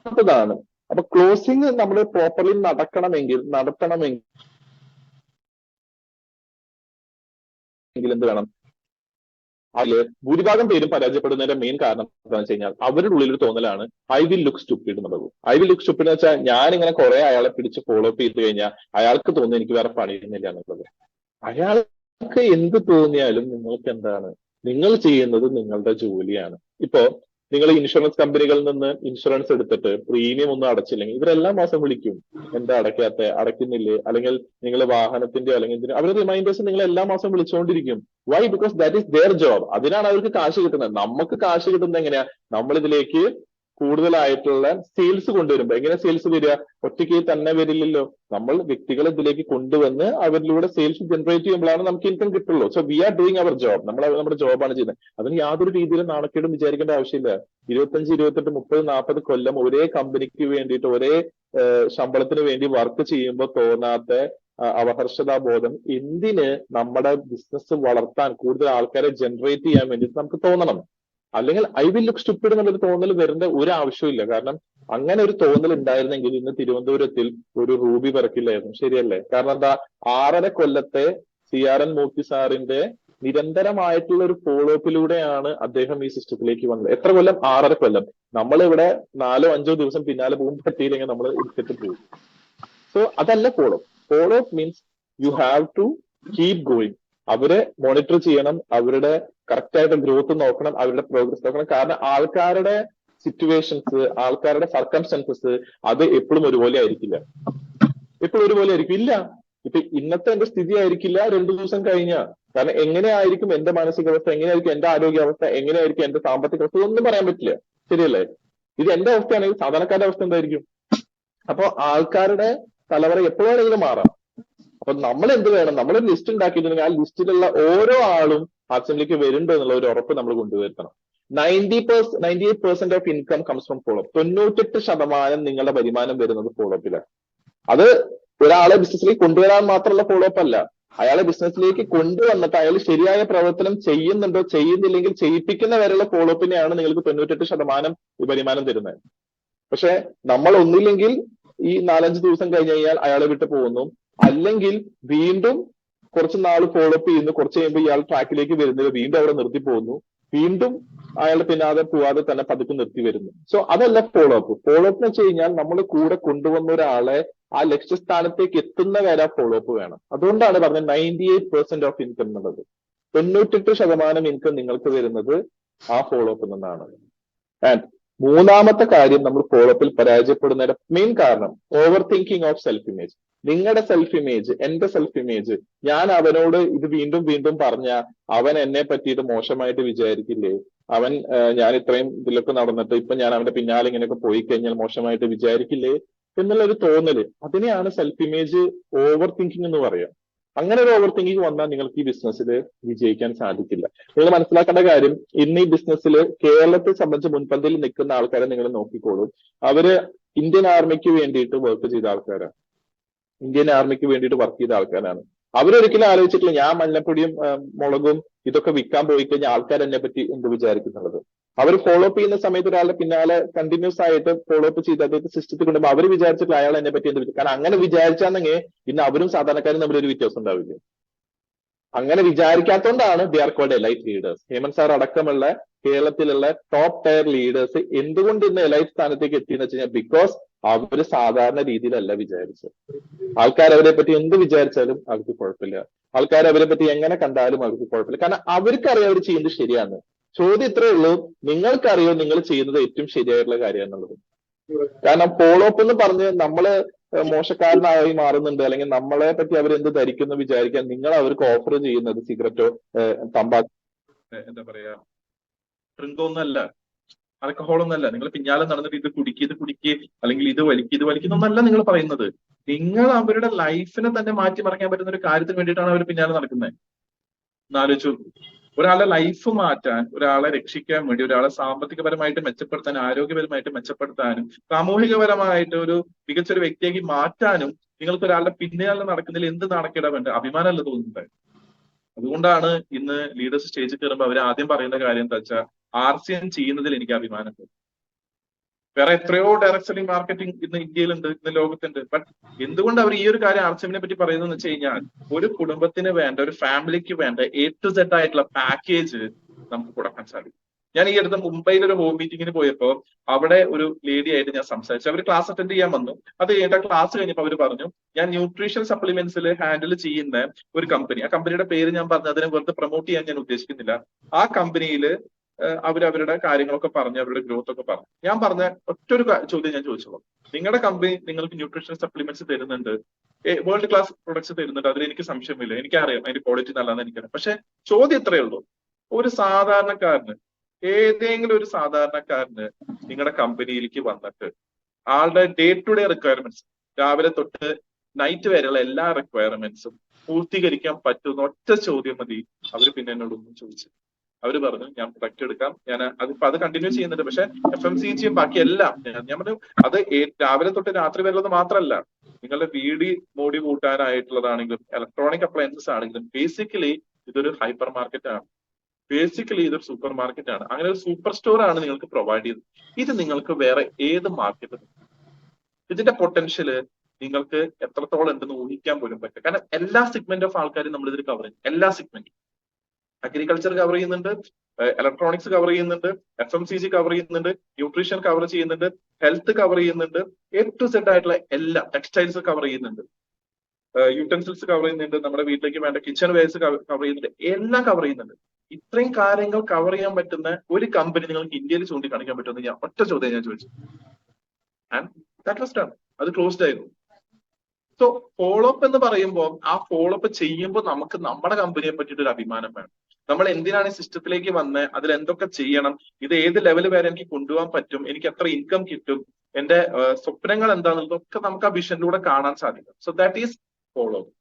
മൂന്നാമത്തതാണ്. അപ്പൊ ക്ലോസിംഗ് നമ്മൾ പ്രോപ്പർലി നടത്തണമെങ്കിൽ എന്ത് വേണം? അതില് ഭൂരിഭാഗം പേരും പരാജയപ്പെടുന്നതിന്റെ മെയിൻ കാരണം എന്താണെന്ന് വെച്ച് കഴിഞ്ഞാൽ അവരുടെ ഉള്ളിൽ ഒരു തോന്നലാണ് ഐ വിൽ ലുക്ക് സ്റ്റുപ്പിഡ് എന്നുള്ളത്. ഐ വിൽ ലുക്ക് സ്റ്റുപ്പിഡ് എന്ന് വെച്ചാൽ ഞാൻ ഇങ്ങനെ കുറെ അയാളെ പിടിച്ച് ഫോളോ അപ്പ് ചെയ്ത് കഴിഞ്ഞാൽ അയാൾക്ക് തോന്നുന്നു എനിക്ക് വേറെ പണിയുന്നില്ല എന്നുള്ളത്. അയാൾക്ക് എന്ത് തോന്നിയാലും നിങ്ങൾക്ക് എന്താണ്? നിങ്ങൾ ചെയ്യുന്നത് നിങ്ങളുടെ ജോലിയാണ്. ഇപ്പോ നിങ്ങൾ ഇൻഷുറൻസ് കമ്പനികളിൽ നിന്ന് ഇൻഷുറൻസ് എടുത്തിട്ട് പ്രീമിയം ഒന്നും അടച്ചില്ലെങ്കിൽ ഇവരെല്ലാ മാസം വിളിക്കും. എന്താ അടയ്ക്കുന്നില്ലേ? അല്ലെങ്കിൽ നിങ്ങൾ വാഹനത്തിന്റെ അല്ലെങ്കിൽ അവർ റിമൈൻഡേഴ്സ് നിങ്ങൾ എല്ലാ മാസം വിളിച്ചുകൊണ്ടിരിക്കും. Why? Because that is their job. അതിനാണ് അവർക്ക് കാശ് കിട്ടുന്നത്. നമുക്ക് കാശ് കിട്ടുന്നത് എങ്ങനെയാ? നമ്മൾ ഇതിലേക്ക് കൂടുതലായിട്ടുള്ള സെയിൽസ് കൊണ്ടുവരുമ്പോ. എങ്ങനെ സെയിൽസ് വരിക? ഒറ്റയ്ക്ക് തന്നെ വരില്ലല്ലോ. നമ്മൾ വ്യക്തികളെ ഇതിലേക്ക് കൊണ്ടുവന്ന് അവരിലൂടെ സെയിൽസ് ജനറേറ്റ് ചെയ്യുമ്പോഴാണ് നമുക്ക് ഇൻകം കിട്ടുള്ളൂ. So we are doing our job. നമ്മൾ നമ്മുടെ ജോബാണ് ചെയ്യുന്നത്. അതിന് യാതൊരു രീതിയിലും നാണക്കേടും വിചാരിക്കേണ്ട ആവശ്യമില്ല. 25, 28, 30, 40 കൊല്ലം ഒരേ കമ്പനിക്ക് വേണ്ടിയിട്ട് ഒരേ ശമ്പളത്തിന് വേണ്ടി വർക്ക് ചെയ്യുമ്പോൾ തോന്നാത്ത അവഹർഷതാബോധം എന്തിന് നമ്മുടെ ബിസിനസ് വളർത്താൻ കൂടുതൽ ആൾക്കാരെ ജനറേറ്റ് ചെയ്യാൻ വേണ്ടിയിട്ട് നമുക്ക് തോന്നണം. അല്ലെങ്കിൽ ഐ വിൽ ലുക്ക് സ്റ്റുപ്പിഡ് എന്നുള്ളൊരു തോന്നൽ വരേണ്ട ഒരു ആവശ്യമില്ല. കാരണം അങ്ങനെ ഒരു തോന്നൽ ഉണ്ടായിരുന്നെങ്കിൽ ഇന്ന് തിരുവനന്തപുരത്തിൽ ഒരു റൂബി പറക്കില്ലായിരുന്നു. ശരിയല്ലേ? കാരണം എന്താ? 6.5 കൊല്ലത്തെ CRN മൂർത്തി സാറിന്റെ നിരന്തരമായിട്ടുള്ള ഒരു ഫോളോ അപ്പിലൂടെയാണ് അദ്ദേഹം ഈ സിസ്റ്റത്തിലേക്ക് വന്നത്. എത്ര കൊല്ലം? 6.5 കൊല്ലം. നമ്മളിവിടെ 4, 5 ദിവസം പിന്നാലെ പോകും പറ്റിയില്ലെങ്കിൽ നമ്മൾ എടുത്തിട്ട് പോകും. സോ അതല്ല follow. Follow means you have to keep going. അവരെ മോണിറ്റർ ചെയ്യണം, അവരുടെ കറക്റ്റ് ആയിട്ട് ഗ്രോത്ത് നോക്കണം, അവരുടെ പ്രോഗ്രസ് നോക്കണം. കാരണം ആൾക്കാരുടെ സിറ്റുവേഷൻസ്, ആൾക്കാരുടെ സർക്കംസ്റ്റൻസസ് അത് എപ്പോഴും ഒരുപോലെ ആയിരിക്കില്ല. എപ്പോഴും ഒരുപോലെ ആയിരിക്കും ഇല്ല. ഇപ്പൊ ഇന്നത്തെ എന്റെ സ്ഥിതി ആയിരിക്കില്ല 2 ദിവസം കഴിഞ്ഞ. കാരണം എങ്ങനെയായിരിക്കും എന്റെ മാനസികാവസ്ഥ, എങ്ങനെയായിരിക്കും എന്റെ ആരോഗ്യാവസ്ഥ, എങ്ങനെയായിരിക്കും എന്റെ സാമ്പത്തിക അവസ്ഥ, ഇതൊന്നും പറയാൻ പറ്റില്ല. ശരിയല്ലേ? ഇത് എന്റെ അവസ്ഥയാണെങ്കിൽ സാധാരണക്കാരുടെ അവസ്ഥ എന്തായിരിക്കും? അപ്പൊ ആൾക്കാരുടെ തലവര എപ്പോഴാണെങ്കിലും മാറാം. അപ്പൊ നമ്മൾ എന്ത് വേണം? നമ്മളൊരു ലിസ്റ്റ് ഉണ്ടാക്കിയിട്ടുണ്ടെങ്കിൽ ആ ലിസ്റ്റിലുള്ള ഓരോ ആളും അസംബ്ലിക്ക് വരുന്നുണ്ടോ എന്നുള്ള ഒരു ഉറപ്പ് നമ്മൾ കൊണ്ടുവരുത്തണം. 98% of income comes from follow up. 98% നിങ്ങളുടെ വരുമാനം വരുന്നത് ഫോളോ അപ്പിലാണ്. അത് ഒരാളെ ബിസിനസ്സിലേക്ക് കൊണ്ടുവരാൻ മാത്രമുള്ള ഫോളോ അപ്പ് അല്ല. അയാളെ ബിസിനസ്സിലേക്ക് കൊണ്ടുവന്നിട്ട് അയാൾ ശരിയായ പ്രവർത്തനം ചെയ്യുന്നുണ്ടോ, ചെയ്യുന്നില്ലെങ്കിൽ ചെയ്യിപ്പിക്കുന്ന വരെയുള്ള ഫോളോ അപ്പിനെയാണ് നിങ്ങൾക്ക് 98% വരുമാനം തരുന്നത്. പക്ഷെ നമ്മൾ ഒന്നില്ലെങ്കിൽ ഈ 4-5 ദിവസം കഴിഞ്ഞ് കഴിഞ്ഞാൽ അയാളെ വിട്ട് പോകുന്നു, അല്ലെങ്കിൽ വീണ്ടും കുറച്ച് നാൾ ഫോളോ അപ്പ് ചെയ്യുന്നു, കുറച്ച് കഴിയുമ്പോൾ ഇയാൾ ട്രാക്കിലേക്ക് വരുന്നത് വീണ്ടും അവിടെ നിർത്തി പോകുന്നു, വീണ്ടും അയാളുടെ പിന്നാലെ പോവാതെ തന്നെ പതുക്കെ നിർത്തി വരുന്നു. സോ അതല്ല ഫോളോ അപ്പ്. ഫോളോ അപ്പ് എന്ന് വെച്ച് കഴിഞ്ഞാൽ നമ്മൾ കൂടെ കൊണ്ടുവന്ന ഒരാളെ ആ ലക്ഷ്യസ്ഥാനത്തേക്ക് എത്തുന്ന വരെ ഫോളോ അപ്പ് വേണം. അതുകൊണ്ടാണ് പറഞ്ഞത് 98% ഓഫ് ഇൻകം എന്നുള്ളത്. 98% ഇൻകം നിങ്ങൾക്ക് വരുന്നത് ആ ഫോളോ അപ്പിൽ നിന്നാണ്. ആൻഡ് മൂന്നാമത്തെ കാര്യം, നമ്മൾ ഫോളോ അപ്പിൽ പരാജയപ്പെടുന്നതിന്റെ മെയിൻ കാരണം over thinking of self image. നിങ്ങളുടെ സെൽഫ് ഇമേജ്, എന്റെ സെൽഫ് ഇമേജ്, ഞാൻ അവനോട് ഇത് വീണ്ടും വീണ്ടും പറഞ്ഞ അവൻ എന്നെ പറ്റിയിട്ട് മോശമായിട്ട് വിചാരിക്കില്ലേ? അവൻ ഞാൻ ഇത്രയും ഇതിലൊക്കെ നടന്നിട്ട് ഇപ്പൊ ഞാൻ അവന്റെ പിന്നാലെ ഇങ്ങനെയൊക്കെ പോയി കഴിഞ്ഞാൽ മോശമായിട്ട് വിചാരിക്കില്ലേ എന്നുള്ള ഒരു തോന്നല്, അതിനെയാണ് സെൽഫ് ഇമേജ് ഓവർ തിങ്കിങ് എന്ന് പറയുക. അങ്ങനെ ഒരു ഓവർ തിങ്കിങ് വന്നാൽ നിങ്ങൾക്ക് ഈ ബിസിനസ്സിൽ വിജയിക്കാൻ സാധിക്കില്ല. നിങ്ങൾ മനസ്സിലാക്കേണ്ട കാര്യം, ഇന്ന് ഈ ബിസിനസ്സിൽ കേരളത്തെ സംബന്ധിച്ച് മുൻപന്തിയിൽ നിൽക്കുന്ന ആൾക്കാരെ നിങ്ങൾ നോക്കിക്കോളൂ. അവര് ഇന്ത്യൻ ആർമിക്ക് വേണ്ടിയിട്ട് വർക്ക് ചെയ്ത ആൾക്കാരാണ്. ഇന്ത്യൻ ആർമിക്ക് വേണ്ടിയിട്ട് വർക്ക് ചെയ്ത ആൾക്കാരാണ്. അവരൊരിക്കലും ആലോചിച്ചിട്ടില്ല ഞാൻ മഞ്ഞപ്പൊടിയും മുളകും ഇതൊക്കെ വിൽക്കാൻ പോയി കഴിഞ്ഞാൽ ആൾക്കാർ എന്നെ പറ്റി എന്ത് വിചാരിക്കുന്നുള്ളത്. അവർ ഫോളോ അപ്പ് ചെയ്യുന്ന സമയത്ത് ഒരാളുടെ പിന്നാലെ കണ്ടിന്യൂസ് ആയിട്ട് ഫോളോ അപ്പ് ചെയ്ത് അദ്ദേഹത്തെ സിസ്റ്റത്തിൽ കൊണ്ടുപോകുമ്പോൾ അവർ വിചാരിച്ചിട്ടില്ല അയാൾ എന്നെ പറ്റി എന്ത് വിചാരിക്കും. കാരണം അങ്ങനെ വിചാരിച്ചാണെങ്കിൽ ഇന്ന് അവരും സാധാരണക്കാരും തമ്മിലൊരു വ്യത്യാസം ഉണ്ടാവില്ല. അങ്ങനെ വിചാരിക്കാത്തതുകൊണ്ടാണ് they are called elite leaders. Hemant sir അടക്കമുള്ള കേരളത്തിലുള്ള ടോപ്പ് ടയർ ലീഡേഴ്സ് എന്തുകൊണ്ട് ഇന്ന് എലൈറ്റ് സ്ഥാനത്തേക്ക് എത്തിയെന്ന് വെച്ച് കഴിഞ്ഞാൽ ബിക്കോസ് അവര് സാധാരണ രീതിയിലല്ല വിചാരിച്ചത്. ആൾക്കാർ അവരെ പറ്റി എന്ത് വിചാരിച്ചാലും അവർക്ക് കുഴപ്പമില്ല. ആൾക്കാർ അവരെ പറ്റി എങ്ങനെ കണ്ടാലും അവർക്ക് കുഴപ്പമില്ല. കാരണം അവർക്കറിയാം അവർ ചെയ്യുന്നത് ശരിയാണ്. ചോദ്യം ഇത്രയേ ഉള്ളൂ, നിങ്ങൾക്കറിയോ നിങ്ങൾ ചെയ്യുന്നത് ഏറ്റവും ശരിയായിട്ടുള്ള കാര്യമാണെന്നുള്ളത്. കാരണം ഫോളോ അപ്പ് എന്ന് പറഞ്ഞ് നമ്മള് മോശക്കാരനായി മാറുന്നുണ്ട്, അല്ലെങ്കിൽ നമ്മളെ പറ്റി അവരെന്ത് ധരിക്കുന്നു വിചാരിക്കാൻ നിങ്ങൾ അവർക്ക് ഓഫർ ചെയ്യുന്നത് സിഗരറ്റോ തമ്പാക്കോ എന്താ പറയാ ഡ്രിങ്കൊന്നല്ല, ആൽക്കഹോളൊന്നല്ല. നിങ്ങൾ പിന്നാലെ നടന്നിട്ട് ഇത് കുടിക്ക് അല്ലെങ്കിൽ ഇത് വലിക്കുന്നൊന്നല്ല നിങ്ങൾ പറയുന്നത്. നിങ്ങൾ അവരുടെ ലൈഫിനെ തന്നെ മാറ്റിമറിക്കാൻ പറ്റുന്ന ഒരു കാര്യത്തിന് വേണ്ടിയിട്ടാണ് അവർ പിന്നാലെ നടക്കുന്നത്. എന്നാലോചിച്ചു, ഒരാളുടെ ലൈഫ് മാറ്റാൻ, ഒരാളെ രക്ഷിക്കാൻ വേണ്ടി, ഒരാളെ സാമ്പത്തികപരമായിട്ട് മെച്ചപ്പെടുത്താനും ആരോഗ്യപരമായിട്ട് മെച്ചപ്പെടുത്താനും സാമൂഹികപരമായിട്ട് ഒരു മികച്ചൊരു വ്യക്തിയാക്കി മാറ്റാനും നിങ്ങൾക്ക് ഒരാളുടെ പിന്നാലെ നടക്കുന്നതിൽ എന്ത് നാണക്കേടാ വേണ്ട? അഭിമാനമല്ല തോന്നുന്നത്. അതുകൊണ്ടാണ് ഇന്ന് ലീഡേഴ്സ് സ്റ്റേജിൽ കയറുമ്പോൾ അവർ ആദ്യം പറയുന്ന കാര്യം എന്താ വെച്ചാൽ RCM ചെയ്യുന്നതിൽ എനിക്ക് അഭിമാനമുണ്ട്. വേറെ എത്രയോ ഡയറക്ട് സെല്ലിംഗ് മാർക്കറ്റിംഗ് ഇന്ന് ഇന്ത്യയിലുണ്ട്, ഇന്ന് ലോകത്തുണ്ട്. ബട്ട് എന്തുകൊണ്ട് അവർ ഈ ഒരു കാര്യം ആർസിഎമ്മിനെ പറ്റി പറയുന്നതെന്ന് വെച്ച് കഴിഞ്ഞാൽ, ഒരു കുടുംബത്തിന് വേണ്ട, ഒരു ഫാമിലിക്ക് വേണ്ട A to Z ആയിട്ടുള്ള പാക്കേജ് നമുക്ക് കൊടുക്കാൻ സാധിക്കും. ഞാൻ ഈ അടുത്ത് മുംബൈയിൽ ഒരു ഹോം മീറ്റിംഗിന് പോയപ്പോൾ അവിടെ ഒരു ലേഡി ആയിട്ട് ഞാൻ സംസാരിച്ചു. അവർ ക്ലാസ് അറ്റൻഡ് ചെയ്യാൻ വന്നു. അത് കഴിഞ്ഞിട്ട് ക്ലാസ് കഴിഞ്ഞപ്പോൾ അവർ പറഞ്ഞു, ഞാൻ ന്യൂട്രീഷൻ സപ്ലിമെന്റ്സിൽ ഹാൻഡിൽ ചെയ്യുന്ന ഒരു കമ്പനി, ആ കമ്പനിയുടെ പേര് ഞാൻ പറഞ്ഞു, അതിനെ വെറുതെ പ്രൊമോട്ട് ചെയ്യാൻ ഞാൻ ഉദ്ദേശിക്കുന്നില്ല. ആ കമ്പനിയിൽ അവരവരുടെ കാര്യങ്ങളൊക്കെ പറഞ്ഞു, അവരുടെ ഗ്രോത്ത് ഒക്കെ പറഞ്ഞു. ഞാൻ പറഞ്ഞ ഒറ്റൊരു ചോദ്യം ഞാൻ ചോദിച്ചോളൂ, നിങ്ങളുടെ കമ്പനി നിങ്ങൾക്ക് ന്യൂട്രീഷൻ സപ്ലിമെന്റ്സ് തരുന്നുണ്ട്, വേൾഡ് ക്ലാസ് പ്രൊഡക്ട്സ് തരുന്നുണ്ട്, അതിൽ എനിക്ക് സംശയമില്ല, എനിക്കറിയാം അതിന്റെ ക്വാളിറ്റി നല്ലതെന്ന് എനിക്കറിയാം. പക്ഷെ ചോദ്യം ഇത്രയേ ഉള്ളൂ, ഒരു സാധാരണക്കാരന്, ഏതെങ്കിലും ഒരു സാധാരണക്കാരന് നിങ്ങളുടെ കമ്പനിയിലേക്ക് വന്നിട്ട് ആളുടെ ഡേ ടു ഡേ റിക്വയർമെന്റ്സ്, രാവിലെ തൊട്ട് നൈറ്റ് വരെയുള്ള എല്ലാ റിക്വയർമെന്റ്സും പൂർത്തീകരിക്കാൻ പറ്റുന്ന ഒറ്റ ചോദ്യം മതി അവർ പിന്നെ എന്നോടൊന്നും ചോദിച്ചു. അവർ പറഞ്ഞു, ഞാൻ പ്രൊഡക്റ്റ് എടുക്കാം, ഞാൻ അത് കണ്ടിന്യൂ ചെയ്യുന്നുണ്ട്, പക്ഷെ FMCGയും ബാക്കി എല്ലാം ഞാൻ പറഞ്ഞു, അത് രാവിലെ തൊട്ട് രാത്രി വരെയുള്ളത് മാത്രമല്ല, നിങ്ങളുടെ വീട് മോടി കൂട്ടാനായിട്ടുള്ളതാണെങ്കിലും ഇലക്ട്രോണിക് അപ്ലയൻസസ് ആണെങ്കിലും ബേസിക്കലി ഇതൊരു ഹൈപ്പർ മാർക്കറ്റ് ആണ്, ബേസിക്കലി ഇതൊരു സൂപ്പർ മാർക്കറ്റ് ആണ്. അങ്ങനെ ഒരു സൂപ്പർ സ്റ്റോർ ആണ് നിങ്ങൾക്ക് പ്രൊവൈഡ് ചെയ്തത്. ഇത് നിങ്ങൾക്ക് വേറെ ഏത് മാർക്കറ്റിലും ഇതിന്റെ പൊട്ടൻഷ്യല് നിങ്ങൾക്ക് എത്രത്തോളം ഉണ്ടെന്ന് ഊഹിക്കാൻ പോലും പറ്റും. കാരണം എല്ലാ സെഗ്മെന്റ് ഓഫ് ആൾക്കാരും നമ്മൾ ഇതിൽ കവർ ചെയ്യും. എല്ലാ സെഗ്മെന്റും, അഗ്രികൾച്ചർ കവർ ചെയ്യുന്നുണ്ട്, ഇലക്ട്രോണിക്സ് കവർ ചെയ്യുന്നുണ്ട്, FMCG കവർ ചെയ്യുന്നുണ്ട്, ന്യൂട്രീഷൻ കവർ ചെയ്യുന്നുണ്ട്, ഹെൽത്ത് കവർ ചെയ്യുന്നുണ്ട്, A to Z ആയിട്ടുള്ള എല്ലാം, ടെക്സ്റ്റൈൽസ് കവർ ചെയ്യുന്നുണ്ട്, യൂട്ടൻസിൽസ് കവർ ചെയ്യുന്നുണ്ട്, നമ്മുടെ വീട്ടിലേക്ക് വേണ്ട കിച്ചൺ വെയർസ് കവർ ചെയ്യുന്നുണ്ട്, എല്ലാം കവർ ചെയ്യുന്നുണ്ട്. ഇത്രയും കാര്യങ്ങൾ കവർ ചെയ്യാൻ പറ്റുന്ന ഒരു കമ്പനി നിങ്ങൾക്ക് ഇന്ത്യയിൽ ചൂണ്ടിക്കാണിക്കാൻ പറ്റുമെന്ന് ഞാൻ ഒറ്റ ചോദ്യം ഞാൻ ചോദിച്ചു. And that was done. അത് ക്ലോസ്ഡ് ആയിരുന്നു. സോ ഫോളോ അപ്പ് എന്ന് പറയുമ്പോൾ, ആ ഫോളോ അപ്പ് ചെയ്യുമ്പോൾ നമുക്ക് നമ്മുടെ കമ്പനിയെ പറ്റിയിട്ട് ഒരു അഭിമാനം വേണം. നമ്മൾ എന്തിനാണ് ഈ സിസ്റ്റത്തിലേക്ക് വന്നത്, അതിൽ എന്തൊക്കെ ചെയ്യണം, ഇത് ഏത് ലെവൽ വരെ എനിക്ക് കൊണ്ടുപോകാൻ പറ്റും, എനിക്ക് എത്ര ഇൻകം കിട്ടും, എന്റെ സ്വപ്നങ്ങൾ എന്താണെന്നതൊക്കെ നമുക്ക് ആ വിഷനിലൂടെ കാണാൻ സാധിക്കും. So that is follow up.